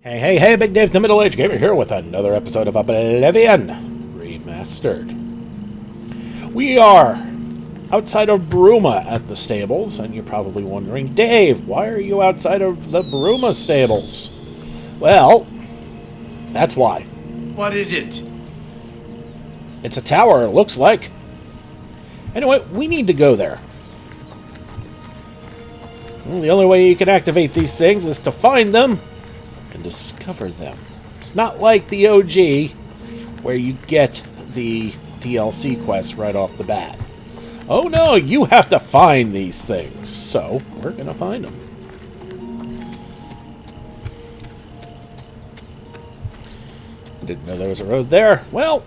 Hey, Big Dave the Middle-Aged Gamer here with another episode of Oblivion Remastered. We are outside of Bruma at the stables, and you're probably wondering, Dave, why are you outside of the Bruma stables? Well, that's why. What is it? It's a tower, it looks like. Anyway, we need to go there. Well, the only way you can activate these things is to find them and discover them. It's not like the OG, where you get the DLC quest right off the bat. Oh no, you have to find these things. So, we're gonna find them. I didn't know there was a road there. Well,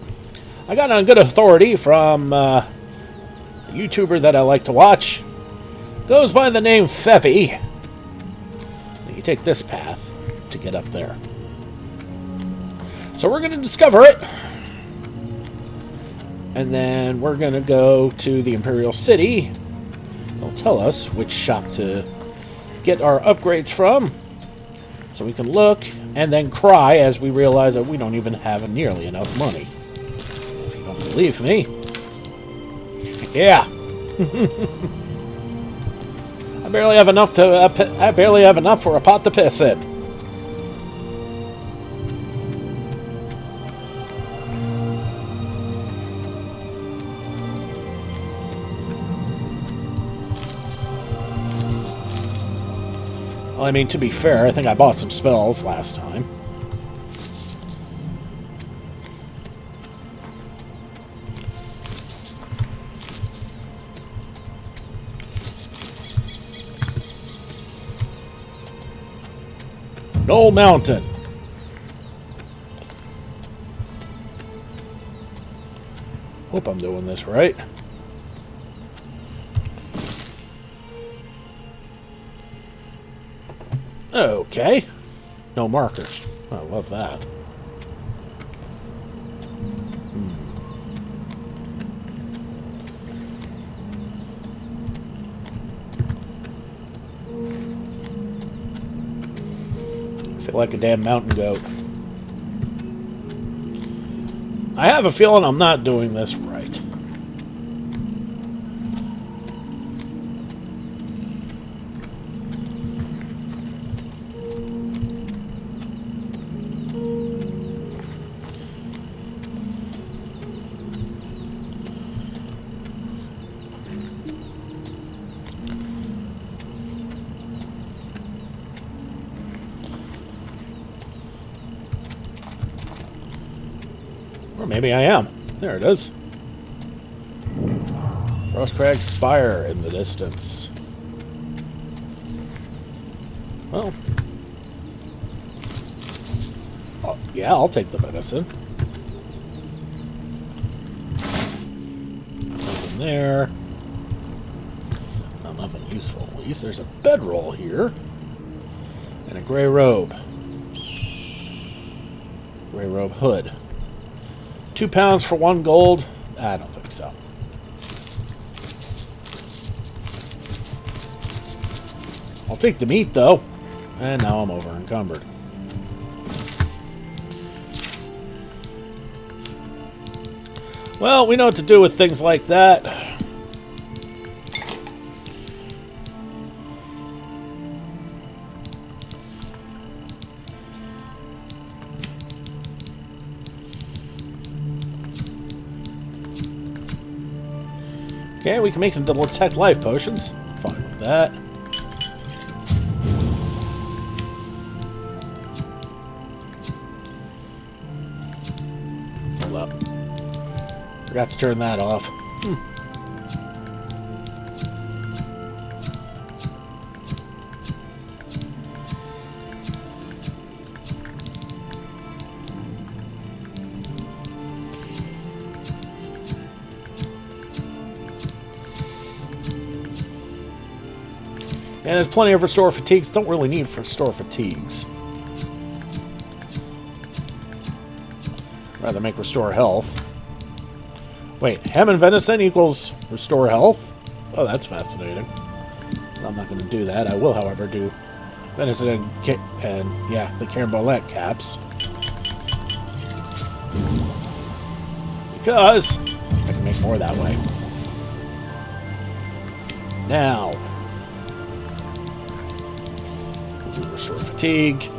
I got on good authority from a YouTuber that I like to watch. Goes by the name Fevy. You take this path to get up there. So we're going to discover it. And then we're going to go to the Imperial City. They'll tell us which shop to get our upgrades from. So we can look and then cry as we realize that we don't even have nearly enough money. If you don't believe me. Yeah. I barely have enough for a pot to piss in. Well, I mean, to be fair, I think I bought some spells last time. No mountain. Hope I'm doing this right. Okay. No markers. I love that. I feel like a damn mountain goat. I have a feeling I'm not doing this right. Or maybe I am. There it is. Frostcrag Spire in the distance. Well. Oh, yeah, I'll take the medicine. Nothing there. Oh, nothing useful. At least there's a bedroll here. And a gray robe. Gray robe hood. 2 pounds for 1 gold? I don't think so. I'll take the meat, though. And now I'm over encumbered. Well, we know what to do with things like that. Okay, we can make some double attack life potions. Fine with that. Hold up. Forgot to turn that off. And there's plenty of restore fatigues. Don't really need restore fatigues. Rather make restore health. Wait, ham and venison equals restore health? Oh, that's fascinating. I'm not going to do that. I will, however, do Venison and yeah, the Carambolette caps. Because I can make more that way. Now, we'll restore fatigue.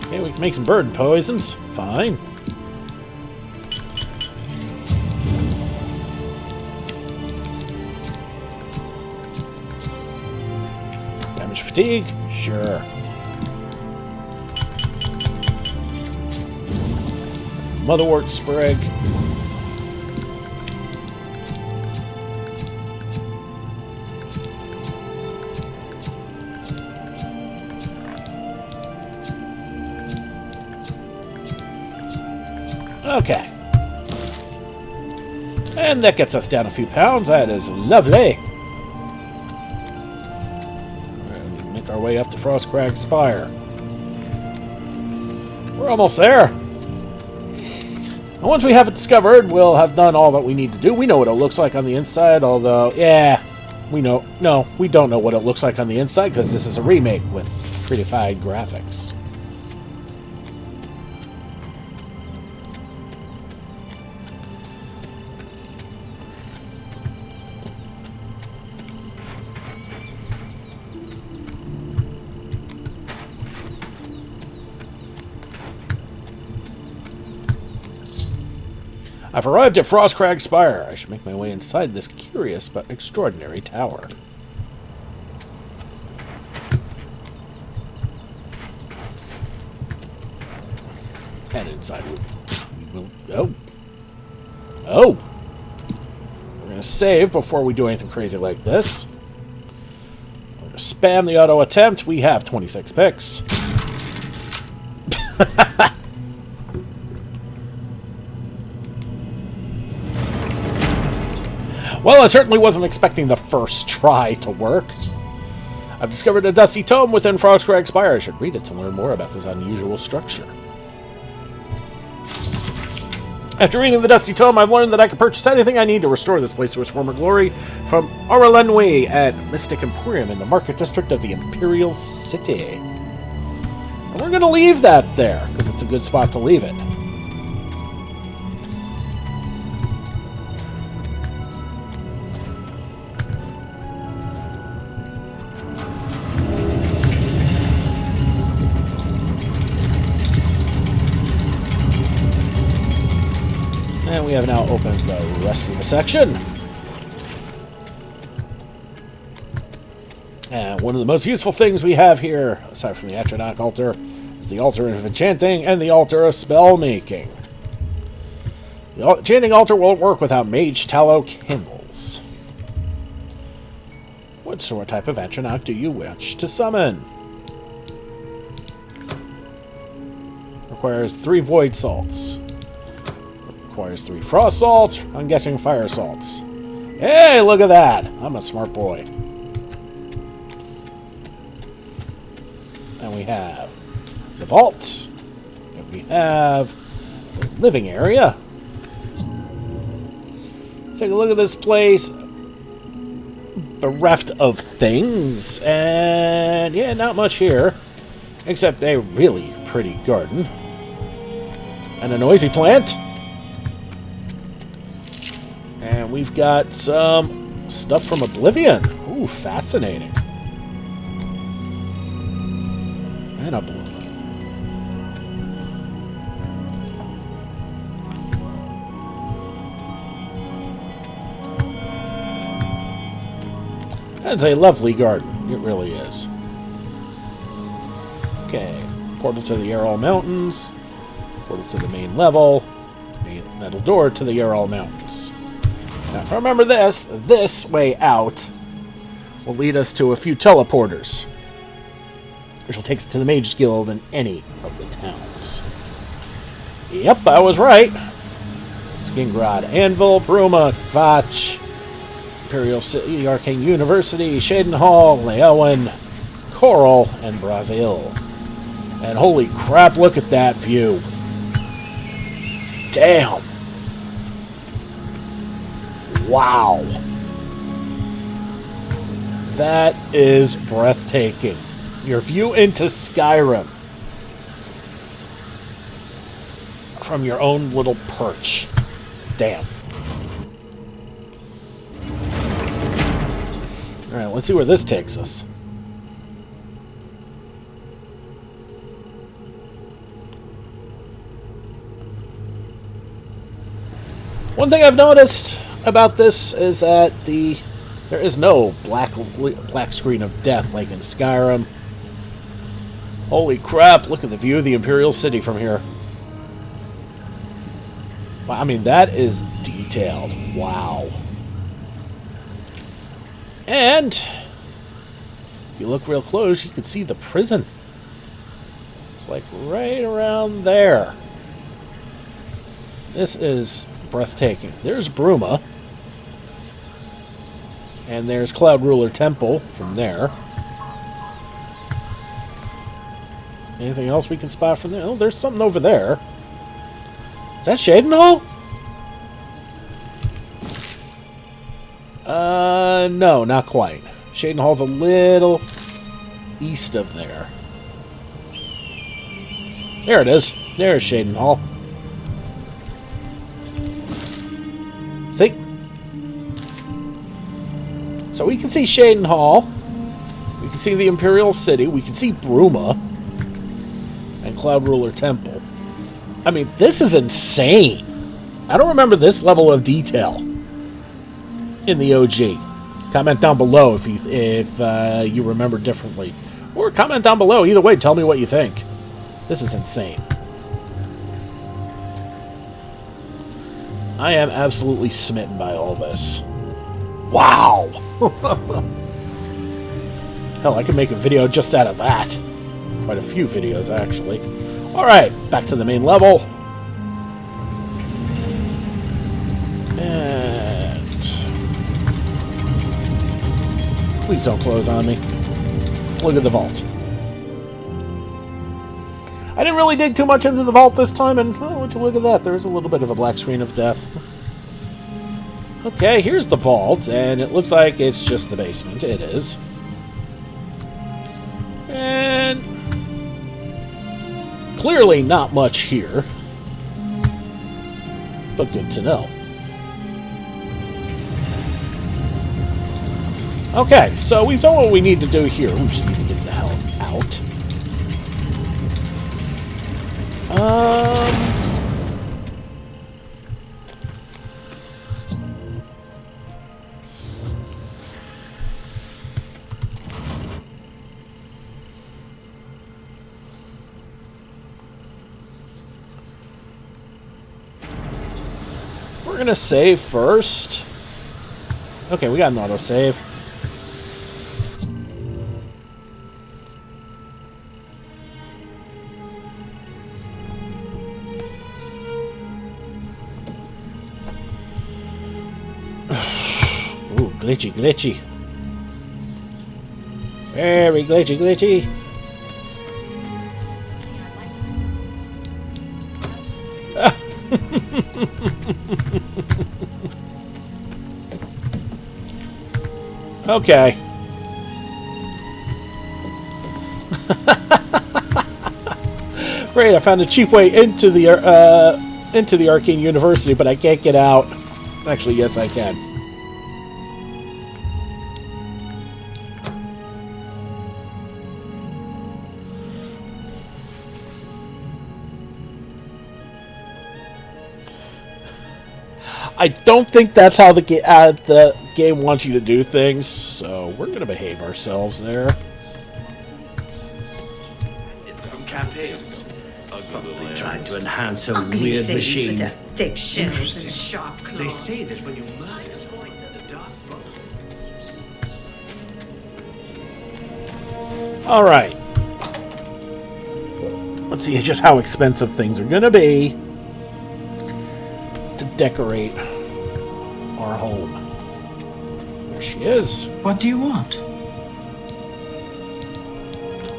Okay, we can make some bird poisons. Fine. Damage fatigue? Sure. Motherwort sprig. Okay. And that gets us down a few pounds. That is lovely. And make our way up to Frostcrag Spire. We're almost there. And once we have it discovered, we'll have done all that we need to do. We know what it looks like on the inside, although, yeah, we know. No, we don't know what it looks like on the inside because this is a remake with prettified graphics. I've arrived at Frostcrag Spire. I should make my way inside this curious but extraordinary tower. And inside we will... Oh! We're going to save before we do anything crazy like this. We're going to spam the auto attempt. We have 26 picks. Well, I certainly wasn't expecting the first try to work. I've discovered a dusty tome within Frostcrag Spire. I should read it to learn more about this unusual structure. After reading the dusty tome, I've learned that I can purchase anything I need to restore this place to its former glory from Auralenwi at Mystic Emporium in the Market District of the Imperial City. And we're going to leave that there, because it's a good spot to leave it. And we have now opened the rest of the section. And one of the most useful things we have here, aside from the Atronach altar, is the altar of enchanting and the altar of spell making. The enchanting altar won't work without mage tallow candles. What sort of type of Atronach do you wish to summon? Requires 3 void salts. Requires 3 frost salts. I'm guessing fire salts. Hey, look at that! I'm a smart boy. And we have the vault. And we have the living area. Let's take a look at this place. Bereft of things. And yeah, not much here. Except a really pretty garden. And a noisy plant. And we've got some stuff from Oblivion. Ooh, fascinating. And a blue. That's a lovely garden. It really is. Okay. Portal to the Chorrol Mountains. Portal to the main level. Metal door to the Chorrol Mountains. Now, remember this. This way out will lead us to a few teleporters, which will take us to the Mage Guild in any of the towns. Yep, I was right. Skingrad, Anvil, Bruma, Kvatch, Imperial City, Arcane University, Shadenhall, Leowen, Chorrol, and Bravil. And holy crap, look at that view. Damn. Wow. That is breathtaking. Your view into Skyrim from your own little perch. Damn. Alright, let's see where this takes us. One thing I've noticed about this is that there is no black screen of death like in Skyrim. Holy crap, look at the view of the Imperial City from here. Wow, I mean, that is detailed. Wow. And if you look real close, you can see the prison. It's like right around there. This is breathtaking. There's Bruma. And there's Cloud Ruler Temple from there. Anything else we can spot from there? Oh, there's something over there. Is that Shadenhall? No, not quite. Shadenhall's a little east of there. There it is. There's Shadenhall. See? So we can see Shadenhall. We can see the Imperial City. We can see Bruma. And Cloud Ruler Temple. I mean, this is insane. I don't remember this level of detail in the OG. Comment down below if you remember differently. Or comment down below. Either way, tell me what you think. This is insane. I am absolutely smitten by all this. Wow! Hell, I could make a video just out of that. Quite a few videos, actually. Alright, back to the main level. And... please don't close on me. Let's look at the vault. I didn't really dig too much into the vault this time, and oh, would you look at that? There's a little bit of a black screen of death. Okay, here's the vault, and it looks like it's just the basement. It is. And clearly not much here, but good to know. Okay, so we've done what we need to do here. We just need to get the hell out. We're gonna save first. Okay, we got an autosave. Ooh, glitchy, glitchy. Very glitchy, glitchy. Okay. Great, I found a cheap way into the Arcane University, but I can't get out. Actually, yes, I can. I don't think that's how the game wants you to do things, so we're going to behave ourselves there. It's from campaigns. Probably trying to enhance a Ugly weird things machine. with their thick shells and sharp claws. They say that when you murder someone, the dark brother. Alright. Let's see just how expensive things are going to be to decorate our home. she is. What do you want?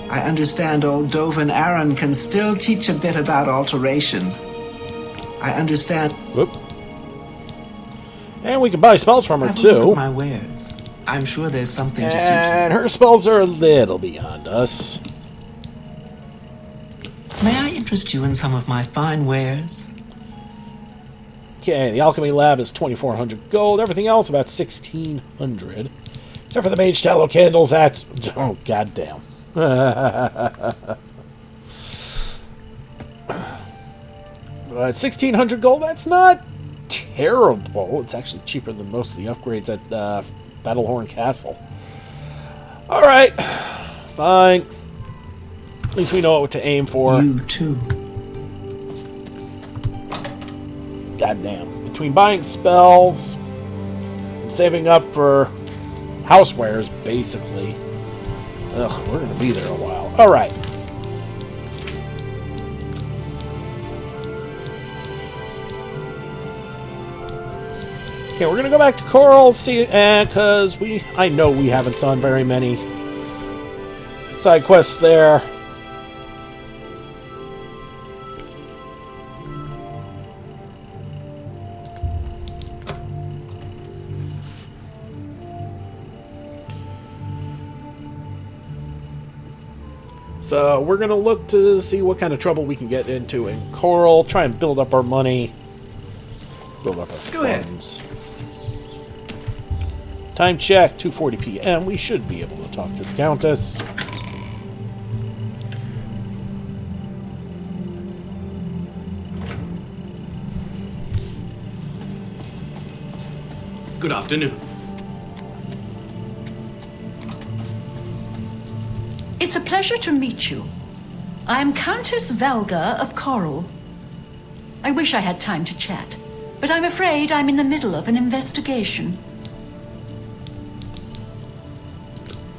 I understand old Dovin Aaron can still teach a bit about alteration. I understand. Whoop. And we can buy spells from her, Have a look too. at my wares. I'm sure there's something to suit And her spells are a little beyond us. you. May I interest you in some of my fine wares? Okay, the Alchemy Lab is 2,400 gold. Everything else about 1,600. Except for the Mage Tallow Candles, that's... Oh, goddamn. 1,600 gold, that's not terrible. It's actually cheaper than most of the upgrades at Battlehorn Castle. Alright, fine. At least we know what to aim for. You too. Goddamn. Between buying spells and saving up for housewares, basically. Ugh, we're gonna be there a while. Alright. Okay, we're gonna go back to Chorrol, see, because I know we haven't done very many side quests there. So we're going to look to see what kind of trouble we can get into in Chorrol, try and build up our money, build up our funds. Time check, 2:40 p.m. We should be able to talk to the Countess. Good afternoon. It's a pleasure to meet you. I am Countess Valga of Chorrol. I wish I had time to chat, but I'm afraid I'm in the middle of an investigation.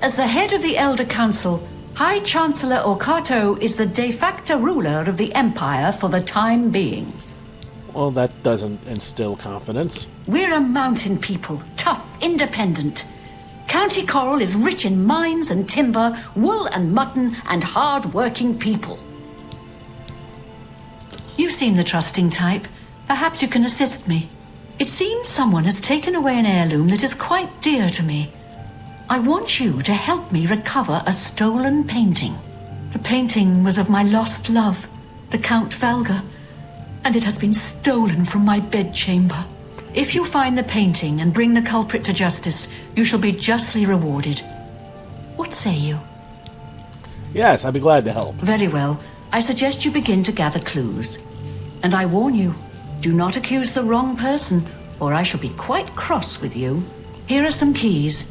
As the head of the Elder Council, High Chancellor Okato is the de facto ruler of the Empire for the time being. Well, that doesn't instill confidence. We're a mountain people, tough, independent. County Chorrol is rich in mines and timber, wool and mutton, and hard-working people. You seem the trusting type. Perhaps you can assist me. It seems someone has taken away an heirloom that is quite dear to me. I want you to help me recover a stolen painting. The painting was of my lost love, the Count Valga, and it has been stolen from my bedchamber. If you find the painting and bring the culprit to justice, you shall be justly rewarded. What say you? Yes, I'd be glad to help. Very well. I suggest you begin to gather clues. And I warn you, do not accuse the wrong person, or I shall be quite cross with you. Here are some keys.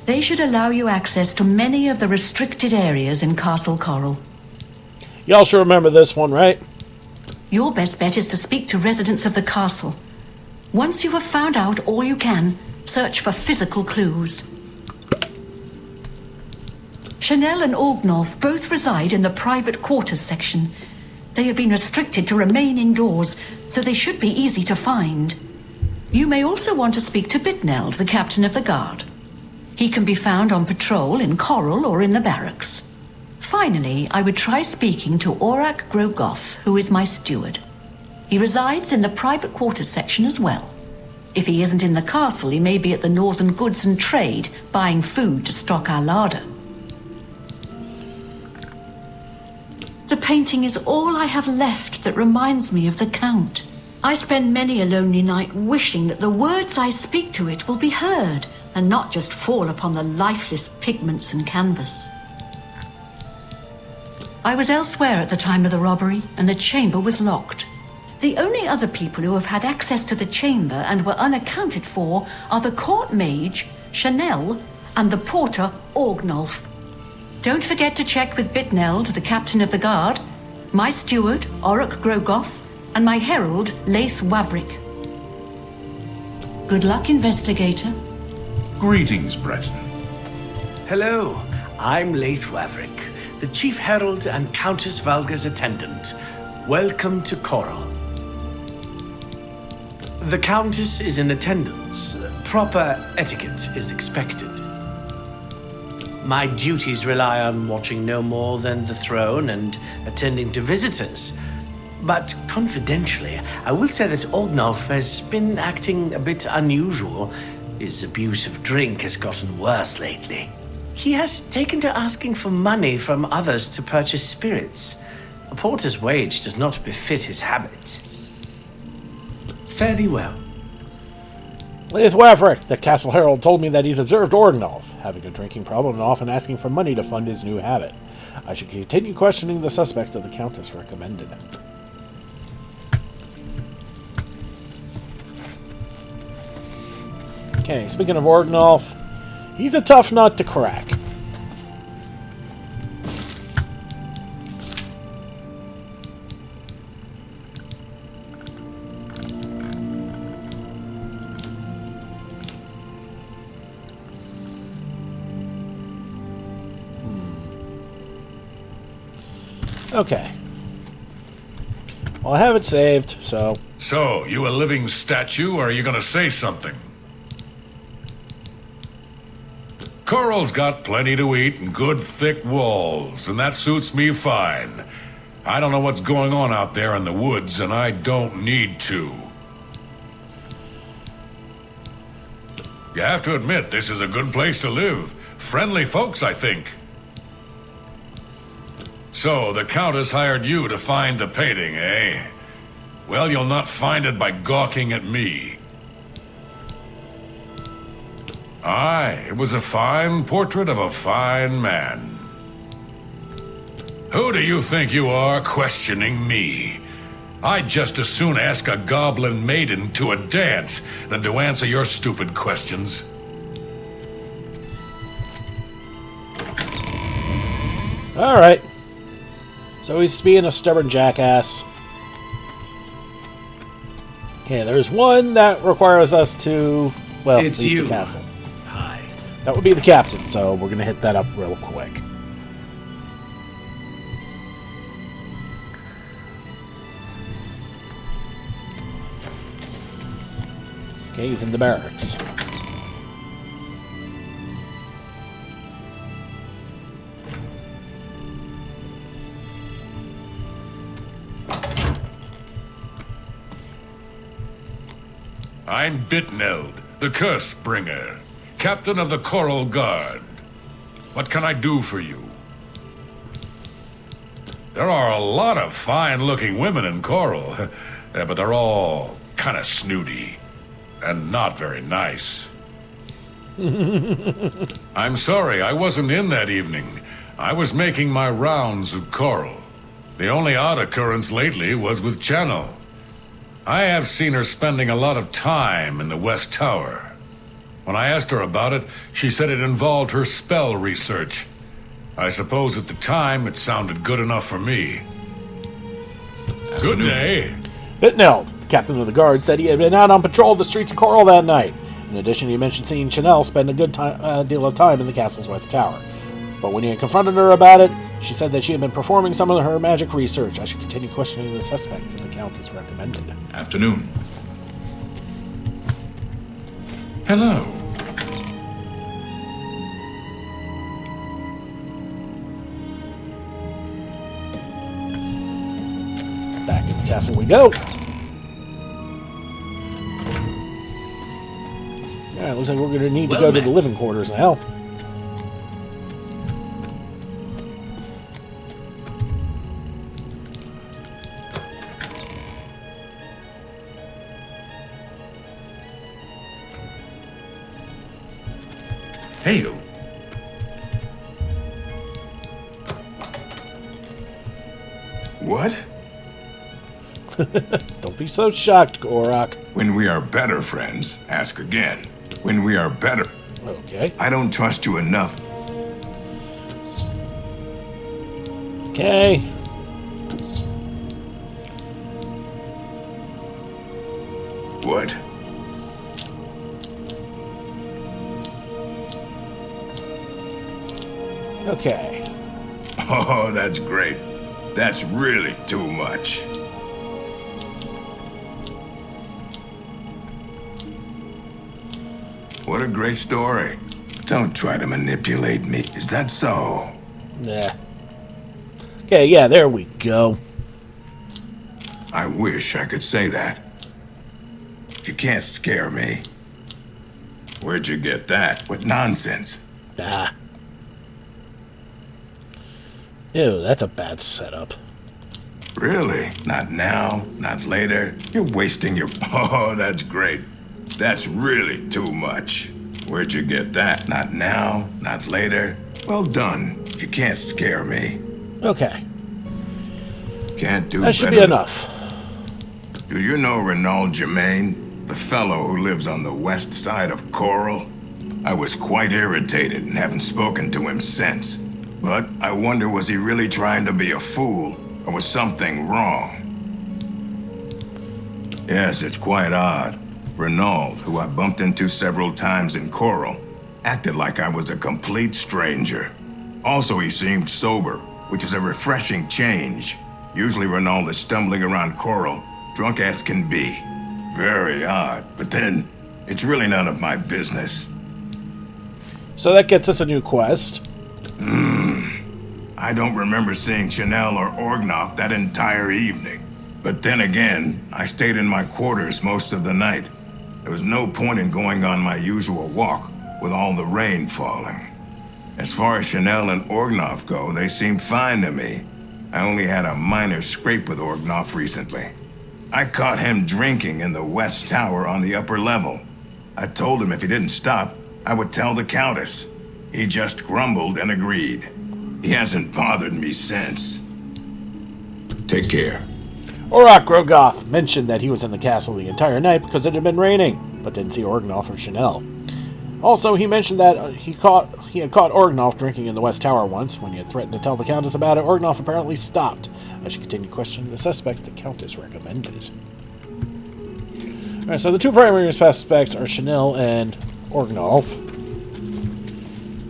They should allow you access to many of the restricted areas in Castle Chorrol. Y'all should remember this one, right? Your best bet is to speak to residents of the castle. Once you have found out all you can, search for physical clues. Chanel and Orgnolf both reside in the private quarters section. They have been restricted to remain indoors, so they should be easy to find. You may also want to speak to Bitneld, the captain of the guard. He can be found on patrol in Chorrol or in the barracks. Finally, I would try speaking to Aurak Grogoth, who is my steward. He resides in the private quarters section as well. If he isn't in the castle, he may be at the Northern Goods and Trade, buying food to stock our larder. The painting is all I have left that reminds me of the Count. I spend many a lonely night wishing that the words I speak to it will be heard, and not just fall upon the lifeless pigments and canvas. I was elsewhere at the time of the robbery, and the chamber was locked. The only other people who have had access to the chamber and were unaccounted for are the court mage, Chanel, and the porter, Orgnolf. Don't forget to check with Bitneld, the captain of the guard, my steward, Aurak Grogoth, and my herald, Laith Wavrick. Good luck, investigator. Greetings, Breton. Hello, I'm Laith Wavrick, the Chief Herald and Countess Valga's attendant. Welcome to Chorrol. The Countess is in attendance, proper etiquette is expected. My duties rely on watching no more than the throne and attending to visitors. But confidentially, I will say that Ognolf has been acting a bit unusual. His abuse of drink has gotten worse lately. He has taken to asking for money from others to purchase spirits. A porter's wage does not befit his habits. Fare thee well. Leith Waverick, the Castle Herald, told me that he's observed Orgnolf having a drinking problem and often asking for money to fund his new habit. I should continue questioning the suspects that the Countess recommended. Okay, speaking of Orgnolf, he's a tough nut to crack. Okay. Well, I have it saved, so... So, you a living statue, or are you gonna say something? Chorrol's got plenty to eat and good thick walls, and that suits me fine. I don't know what's going on out there in the woods, and I don't need to. You have to admit, this is a good place to live. Friendly folks, I think. So, the Countess hired you to find the painting, eh? Well, you'll not find it by gawking at me. Aye, it was a fine portrait of a fine man. Who do you think you are questioning me? I'd just as soon ask a goblin maiden to a dance than to answer your stupid questions. Alright. So he's being a stubborn jackass. Okay, there's one that requires us to, well, It's leave you. the castle. Hi. That would be the captain, so we're going to hit that up real quick. Okay, he's in the barracks. I'm Bitneld, the Curse Bringer, captain of the Chorrol Guard. What can I do for you? There are a lot of fine-looking women in Chorrol, but they're all kind of snooty and not very nice. I'm sorry, I wasn't in that evening. I was making my rounds of Chorrol. The only odd occurrence lately was with Channel. I have seen her spending a lot of time in the West Tower. When I asked her about it, she said it involved her spell research. I suppose at the time it sounded good enough for me. Good day. Bitneld, the captain of the guard, said he had been out on patrol of the streets of Chorrol that night. In addition, he mentioned seeing Chanel spend a good deal of time in the castle's West Tower. But when he had confronted her about it, she said that she had been performing some of her magic research. I should continue questioning the suspects that the Countess recommended. Afternoon. Hello. Back in the castle we go. Alright, looks like we're going to need to go to the living quarters now. Hey, you. What? Don't be so shocked, Gorak. When we are better friends, ask again. When we are better. Okay. I don't trust you enough. Okay. What? Okay. Oh, that's great. That's really too much. What a great story. Don't try to manipulate me. Is that so? Nah. Okay, yeah, there we go. I wish I could say that. You can't scare me. Where'd you get that? What nonsense? Nah. Ew, that's a bad setup. Really? Not now? Not later? You're wasting your... Oh, that's great. That's really too much. Where'd you get that? Not now? Not later? Well done. You can't scare me. Okay. Can't do That should better. be enough. Do you know Renaud Germain? The fellow who lives on the west side of Chorrol? I was quite irritated and haven't spoken to him since. But I wonder, was he really trying to be a fool? Or was something wrong? Yes, it's quite odd. Renaud, who I bumped into several times in Chorrol, acted like I was a complete stranger. Also, he seemed sober, which is a refreshing change. Usually Renaud is stumbling around Chorrol, drunk as can be. Very odd, but then, it's really none of my business. So that gets us a new quest. I don't remember seeing Chanel or Orgnoff that entire evening. But then again, I stayed in my quarters most of the night. There was no point in going on my usual walk with all the rain falling. As far as Chanel and Orgnoff go, they seem fine to me. I only had a minor scrape with Orgnoff recently. I caught him drinking in the West Tower on the upper level. I told him if he didn't stop, I would tell the Countess. He just grumbled and agreed. He hasn't bothered me since. Take care. Auroch Grogoth mentioned that he was in the castle the entire night because it had been raining, but didn't see Orgnoff or Chanel. Also, he mentioned that he had caught Orgnoff drinking in the West Tower once. When he had threatened to tell the Countess about it, Orgnoff apparently stopped. As she continued questioning the suspects, the Countess recommended. Alright, so the two primary suspects are Chanel and Orgnoff.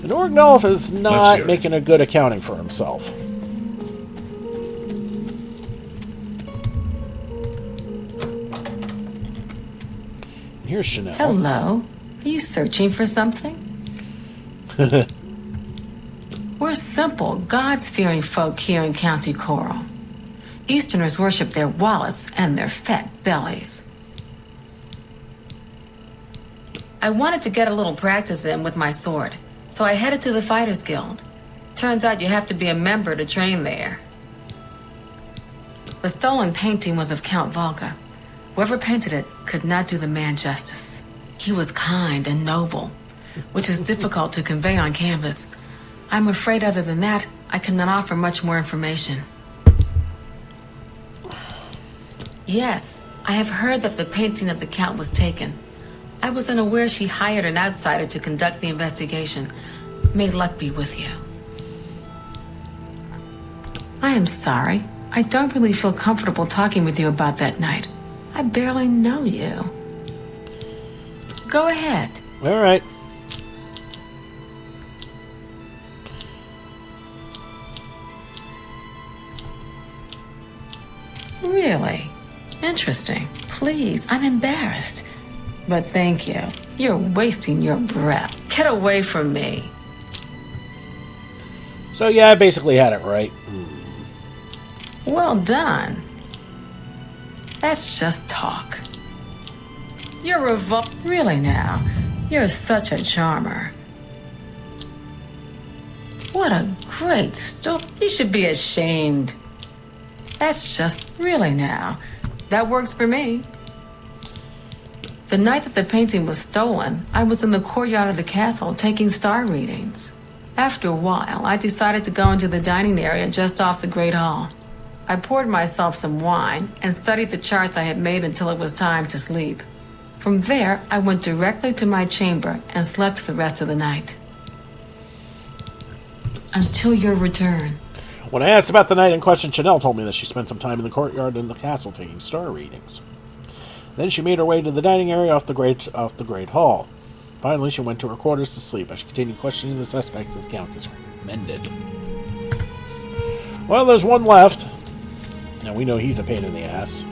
And Orgnoff is not making a good accounting for himself. And here's Chanel. Hello. Are you searching for something? We're simple, God-fearing folk here in County Chorrol. Easterners worship their wallets and their fat bellies. I wanted to get a little practice in with my sword, so I headed to the Fighters Guild. Turns out you have to be a member to train there. The stolen painting was of Count Volga. Whoever painted it could not do the man justice. He was kind and noble, which is difficult to convey on canvas. I'm afraid other than that, I cannot offer much more information. Yes, I have heard that the painting of the Count was taken. I was unaware she hired an outsider to conduct the investigation. May luck be with you. I am sorry. I don't really feel comfortable talking with you about that night. I barely know you. Go ahead. All right. Really? Interesting. Please, I'm embarrassed. But thank you. You're wasting your breath. Get away from me. So yeah, I basically had it right. Well done. That's just talk. You're really now. You're such a charmer. What a great story. You should be ashamed. That's just really now. That works for me. The night that the painting was stolen, I was in the courtyard of the castle taking star readings. After a while, I decided to go into the dining area just off the Great Hall. I poured myself some wine and studied the charts I had made until it was time to sleep. From there, I went directly to my chamber and slept the rest of the night. Until your return. When I asked about the night in question, Chanel told me that she spent some time in the courtyard in the castle taking star readings. Then she made her way to the dining area off the Great Hall. Finally, she went to her quarters to sleep as she continued questioning the suspects that the Countess recommended. Well, there's one left. Now, we know he's a pain in the ass.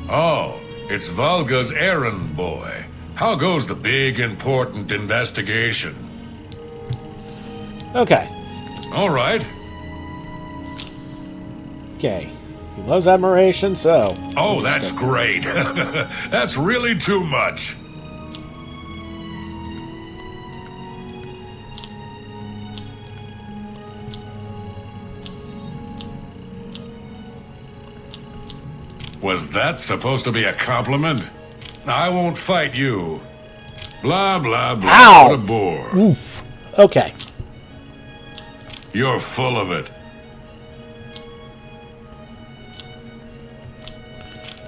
Oh, it's Valga's errand boy. How goes the big, important investigation? Okay. All right. Okay. He loves admiration, so... Oh, that's great. That's really too much. Was that supposed to be a compliment? I won't fight you. Blah, blah, blah. Ow! What a bore. Oof. Okay. You're full of it.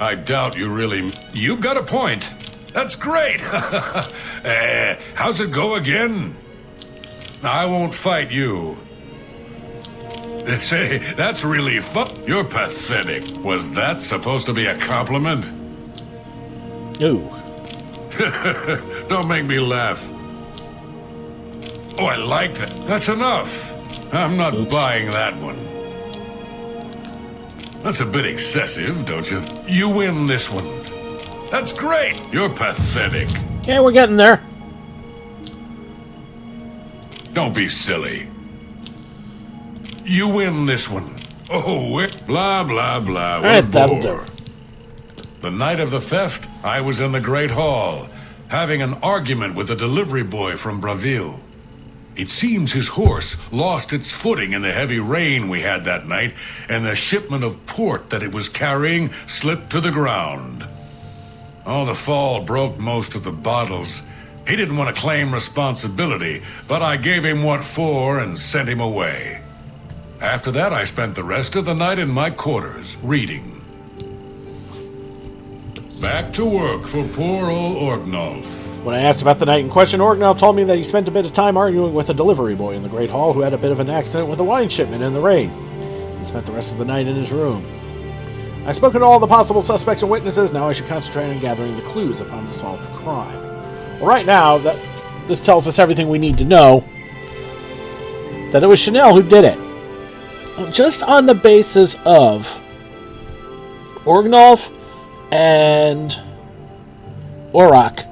I doubt you really... You've got a point. That's great. How's it go again? I won't fight you. Say, that's really fun. You're pathetic. Was that supposed to be a compliment? Ooh. Don't make me laugh. Oh, I like that. That's enough. I'm not buying that one. That's a bit excessive, don't you? You win this one. That's great. You're pathetic. Okay, we're getting there. Don't be silly. You win this one. Oh, blah, blah, blah. All right, that'll do. The night of the theft, I was in the Great Hall, having an argument with a delivery boy from Braville. It seems his horse lost its footing in the heavy rain we had that night, and the shipment of port that it was carrying slipped to the ground. Oh, the fall broke most of the bottles. He didn't want to claim responsibility, but I gave him what for and sent him away. After that, I spent the rest of the night in my quarters, reading. Back to work for poor old Orgnolf. When I asked about the night in question, Orgnolf told me that he spent a bit of time arguing with a delivery boy in the Great Hall who had a bit of an accident with a wine shipment in the rain. He spent the rest of the night in his room. I've spoken to all the possible suspects and witnesses. Now I should concentrate on gathering the clues if I'm to solve the crime. Well, right now, this tells us everything we need to know. That it was Chanel who did it. Just on the basis of Orgnolf and Auroch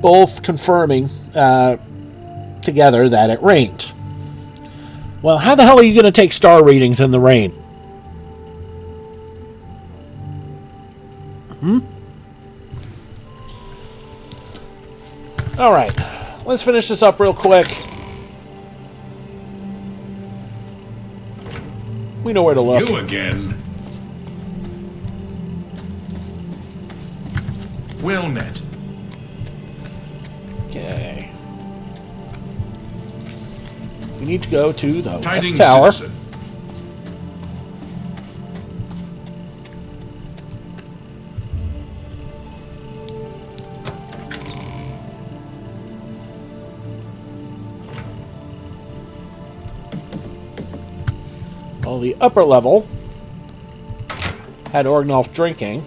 both confirming together that it rained. Well, how the hell are you going to take star readings in the rain? Alright, let's finish this up real quick. We know where to look. You again? Well met. Okay. We need to go to the West Tidings, Tower. citizen. Well, the upper level had Orgnolf drinking.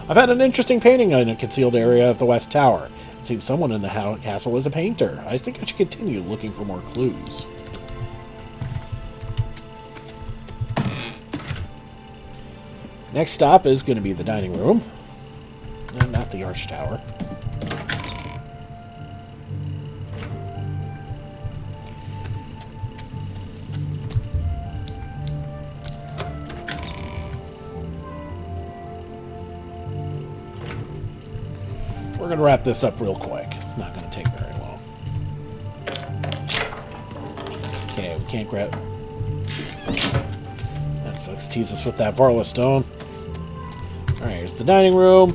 I've had an interesting painting in a concealed area of the West Tower. It seems someone in the castle is a painter. I think I should continue looking for more clues. Next stop is going to be the dining room. And not the Arch Tower. We're going to wrap this up real quick. It's not going to take very long. Okay, we can't grab... That sucks. Tease us with that Varla stone. Alright, here's the dining room.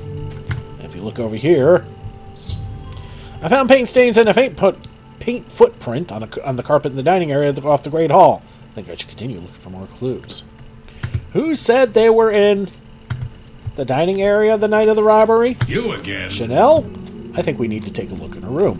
And if you look over here... I found paint stains and a paint footprint on the carpet in the dining area off the Great Hall. I think I should continue looking for more clues. Who said they were in... the dining area the night of the robbery? You again? Chanel? I think we need to take a look in her room.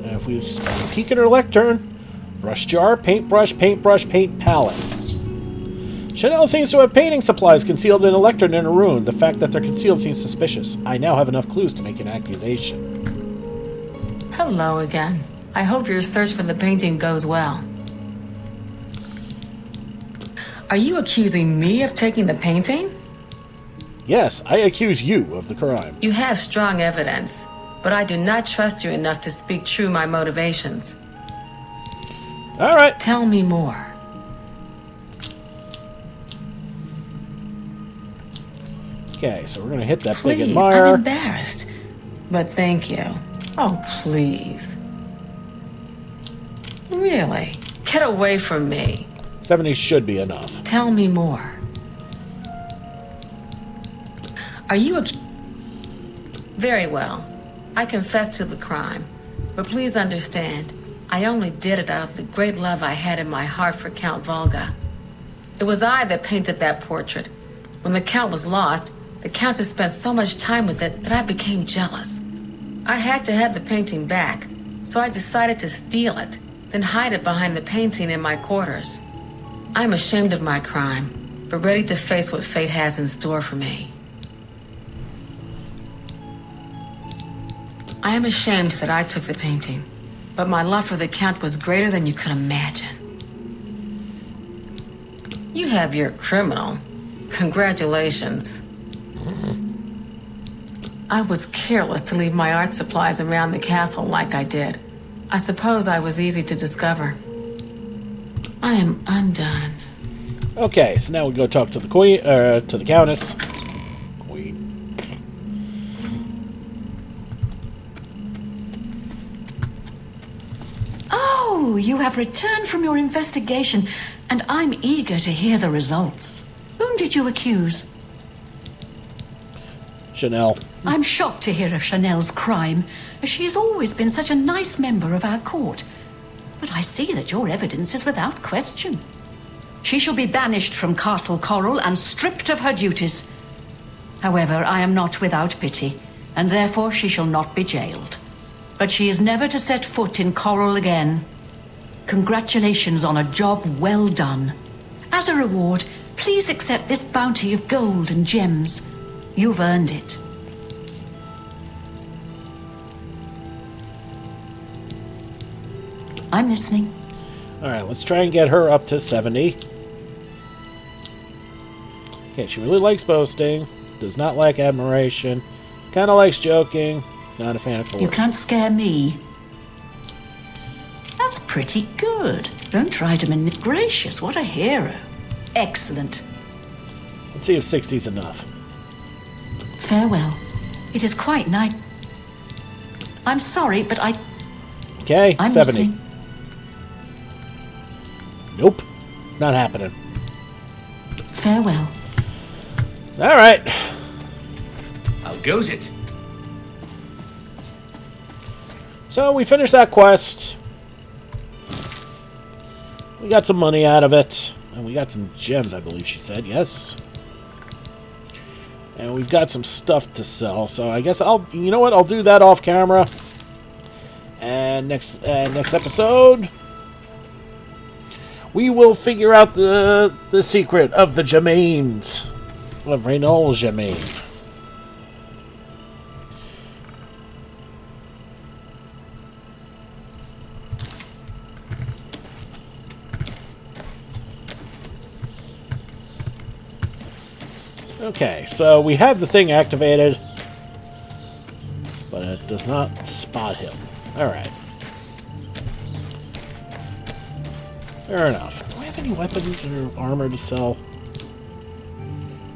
Now if we just peek in her lectern, brush jar, paintbrush, paintbrush, paint palette. Chanel seems to have painting supplies concealed in a lectern in a room. The fact that they're concealed seems suspicious. I now have enough clues to make an accusation. Hello again. I hope your search for the painting goes well. Are you accusing me of taking the painting? Yes, I accuse you of the crime. You have strong evidence, but I do not trust you enough to speak true my motivations. All right. Tell me more. Okay, so we're going to hit that Please, big admirer. I'm embarrassed. But thank you. Oh, please. Really? Get away from me. 70 should be enough. Tell me more. Are you a... Very well. I confess to the crime. But please understand, I only did it out of the great love I had in my heart for Count Volga. It was I that painted that portrait. When the Count was lost, the Countess spent so much time with it that I became jealous. I had to have the painting back, so I decided to steal it, then hide it behind the painting in my quarters. I'm ashamed of my crime, but ready to face what fate has in store for me. I am ashamed that I took the painting, but my love for the Count was greater than you could imagine. You have your criminal. Congratulations. I was careless to leave my art supplies around the castle like I did. I suppose I was easy to discover. I am undone. Okay, so now we go talk to the queen, to the Countess. Queen. Oh, you have returned from your investigation, and I'm eager to hear the results. Whom did you accuse? Chanel. I'm shocked to hear of Chanel's crime, as she has always been such a nice member of our court. But I see that your evidence is without question. She shall be banished from Castle Chorrol and stripped of her duties. However, I am not without pity, and therefore she shall not be jailed. But she is never to set foot in Chorrol again. Congratulations on a job well done. As a reward, please accept this bounty of gold and gems. You've earned it. I'm listening. Alright, let's try and get her up to 70. Okay, she really likes boasting. Does not like admiration. Kind of likes joking. Not a fan of coercion. You can't scare me. That's pretty good. Don't try to manipulate. Gracious, what a hero. Excellent. Let's see if 60's enough. Farewell. It is quite night. I'm sorry, but Okay, I'm 70. listening. Nope. Not happening. Farewell. Alright. How goes it? So we finished that quest. We got some money out of it. And we got some gems, I believe she said. Yes. And we've got some stuff to sell. So I guess you know what? I'll do that off camera. And next episode, we will figure out the secret of the Germains. Of Renault Germain. Okay, so we have the thing activated, but it does not spot him. Alright. Fair enough. Do I have any weapons or armor to sell?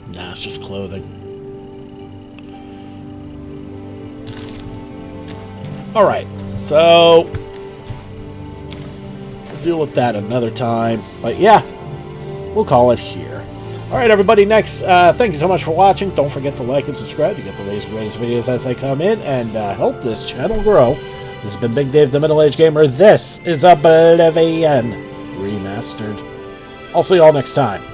Nah, it's just clothing. Alright, so we'll deal with that another time. But yeah, we'll call it here. Alright, everybody, next, thank you so much for watching. Don't forget to like and subscribe to get the latest and greatest videos as they come in, and help this channel grow. This has been Big Dave, the Middle-Aged Gamer. This is Oblivion Remastered. I'll see you all next time.